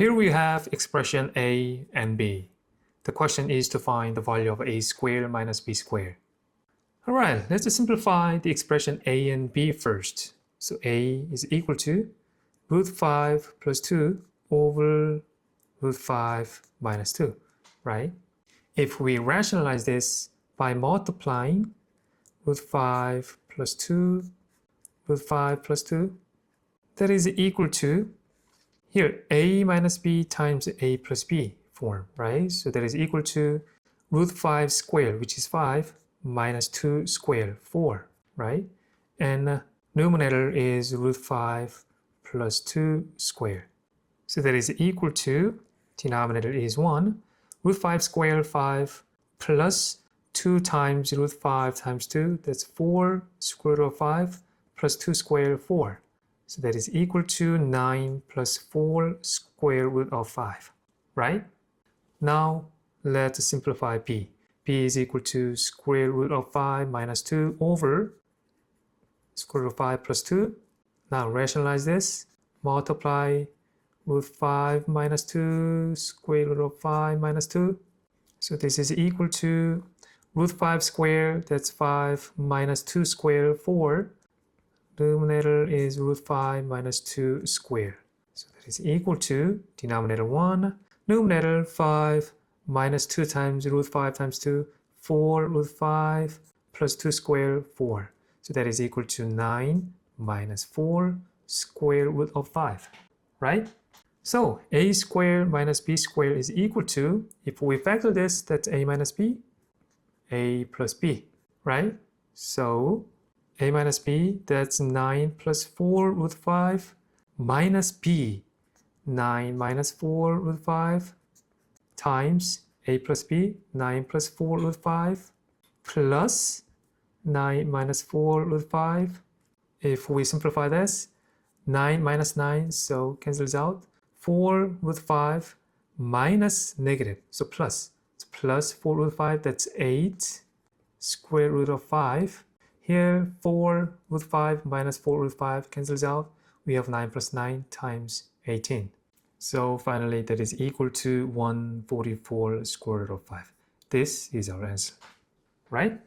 Here we have expression a and b. The question is to find the value of a squared minus b squared. Alright, let's simplify the expression a and b first. So a is equal to root 5 plus 2 over root 5 minus 2, right? If we rationalize this by multiplying root 5 plus 2, root 5 plus 2, that is equal to, here, a minus b times a plus b form, right? So that is equal to root 5 squared, which is 5, minus 2 squared, 4, right? And numerator is root 5 plus 2 squared. So that is equal to, denominator is 1, root 5 squared, 5, plus 2 times root 5 times 2, that's 4 square root of 5, plus 2 squared, 4. So that is equal to 9 plus 4 square root of 5, right? Now, let's simplify b. b is equal to square root of 5 minus 2 over square root of 5 plus 2. Now, rationalize this. Multiply root 5 minus 2 square root of 5 minus 2. So this is equal to root 5 squared, that's 5, minus 2 squared, 4. Numerator is root 5 minus 2 squared. So that is equal to, denominator 1, numerator 5 minus 2 times root 5 times 2, 4 root 5 plus 2 squared, 4. So that is equal to 9 minus 4 square root of 5, right? So a squared minus b squared is equal to, if we factor this, that's a minus b, a plus b, right? So a minus b, that's 9 plus 4 root 5 minus b, 9 minus 4 root 5 times a plus b, 9 plus 4 root 5 plus 9 minus 4 root 5. If we simplify this, 9 minus 9, so cancels out. 4 root 5 minus negative, so plus. It's plus 4 root 5, that's 8 square root of 5. Here, 4 root 5 minus 4 root 5 cancels out. We have 9 plus 9 times 18. So finally, that is equal to 144 square root of 5. This is our answer, right?